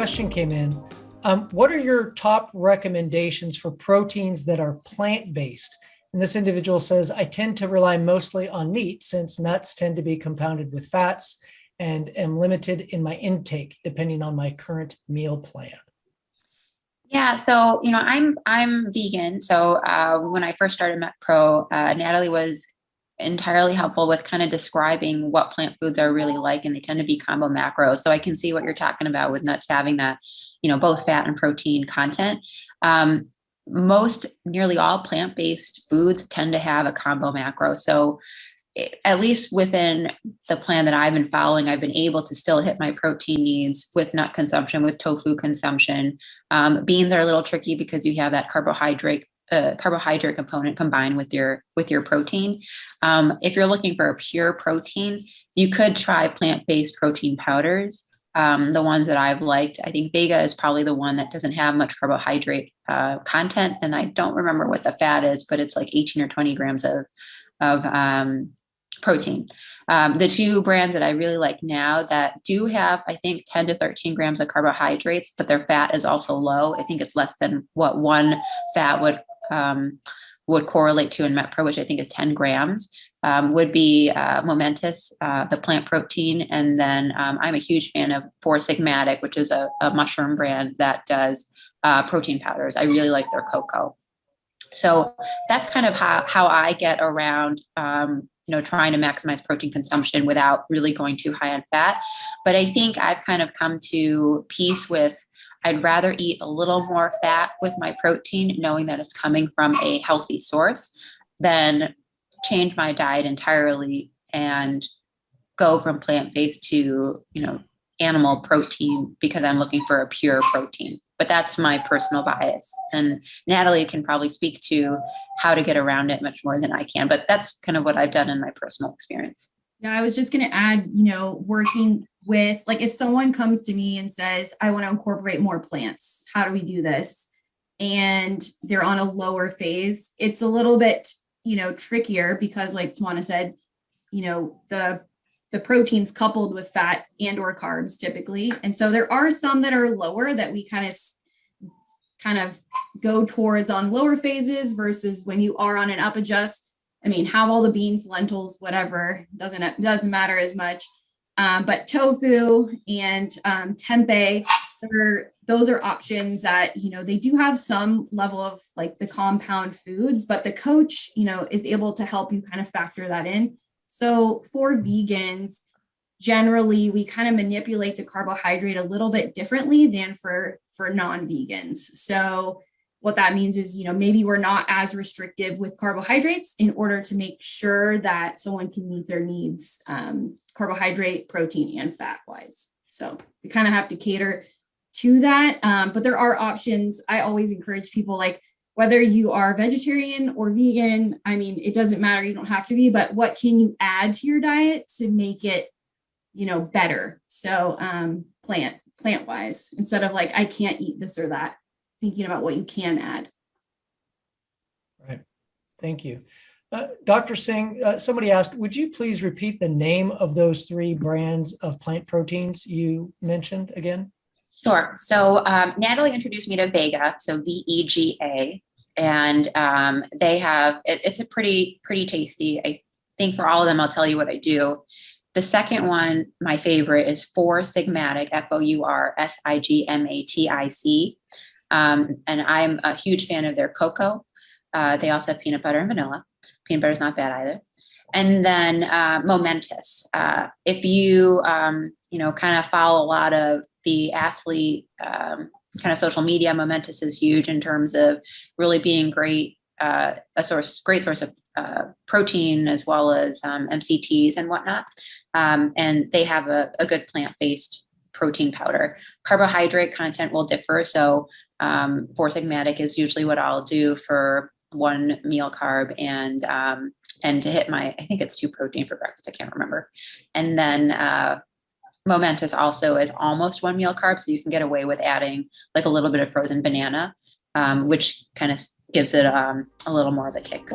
question came in. What are your top recommendations for proteins that are plant-based? And this individual says, I tend to rely mostly on meat since nuts tend to be compounded with fats and am limited in my intake depending on my current meal plan. Yeah, so I'm vegan. So when I first started MetPro, Natalie was entirely helpful with kind of describing what plant foods are really like, and they tend to be combo macros. So I can see what you're talking about with nuts having that, both fat and protein content. Nearly all plant-based foods tend to have a combo macro. So at least within the plan that I've been following, I've been able to still hit my protein needs with nut consumption, with tofu consumption. Beans are a little tricky because you have that carbohydrate component combined with your protein. If you're looking for a pure protein, you could try plant-based protein powders. The ones that I've liked, I think Vega is probably the one that doesn't have much carbohydrate content, and I don't remember what the fat is, but it's like 18 or 20 grams of protein. The two brands that I really like now that do have, I think, 10 to 13 grams of carbohydrates, but their fat is also low. I think it's less than what one fat would correlate to in MetPro, which I think is 10 grams, would be Momentous, the plant protein. And then I'm a huge fan of Four Sigmatic, which is a mushroom brand that does protein powders. I really like their cocoa. So that's kind of how I get around, trying to maximize protein consumption without really going too high on fat. But I think I've kind of come to peace with, I'd rather eat a little more fat with my protein, knowing that it's coming from a healthy source, than change my diet entirely and go from plant-based to, animal protein because I'm looking for a pure protein. But that's my personal bias. And Natalie can probably speak to how to get around it much more than I can. But that's kind of what I've done in my personal experience. Yeah, I was just going to add, working with, like, if someone comes to me and says, I want to incorporate more plants, how do we do this? And they're on a lower phase, it's a little bit, trickier because, like Tawana said, the proteins coupled with fat and or carbs typically. And so there are some that are lower that we kind of go towards on lower phases versus when you are on an up adjust. I mean, have all the beans, lentils, whatever, doesn't matter as much. But tofu and tempeh, those are options that, they do have some level of like the compound foods, but the coach, is able to help you kind of factor that in. So for vegans, generally, we kind of manipulate the carbohydrate a little bit differently than for non-vegans. So what that means is, maybe we're not as restrictive with carbohydrates in order to make sure that someone can meet their needs, carbohydrate, protein, and fat wise. So we kind of have to cater to that. But there are options. I always encourage people, like, whether you are vegetarian or vegan, I mean, it doesn't matter. You don't have to be, but what can you add to your diet to make it, better? So plant wise, instead of like, I can't eat this or that, thinking about what you can add. Right. Thank you. Dr. Singh, somebody asked, would you please repeat the name of those three brands of plant proteins you mentioned again? Sure. So Natalie introduced me to Vega, so VEGA, and they have, it's a pretty tasty. I think for all of them, I'll tell you what I do. The second one, my favorite, is Four Sigmatic, FOURSIGMATIC. And I'm a huge fan of their cocoa. They also have peanut butter and vanilla. Peanut butter is not bad either. And then Momentous. If you, kind of follow a lot of the athlete kind of social media, Momentous is huge in terms of really being great source of protein, as well as MCTs and whatnot. And they have a good plant-based protein powder. Carbohydrate content will differ. So Four Sigmatic is usually what I'll do for one meal carb and to hit my, I think it's 2 protein for breakfast. I can't remember. And then Momentous also is almost 1 meal carb. So you can get away with adding like a little bit of frozen banana, which kind of gives it a little more of a kick.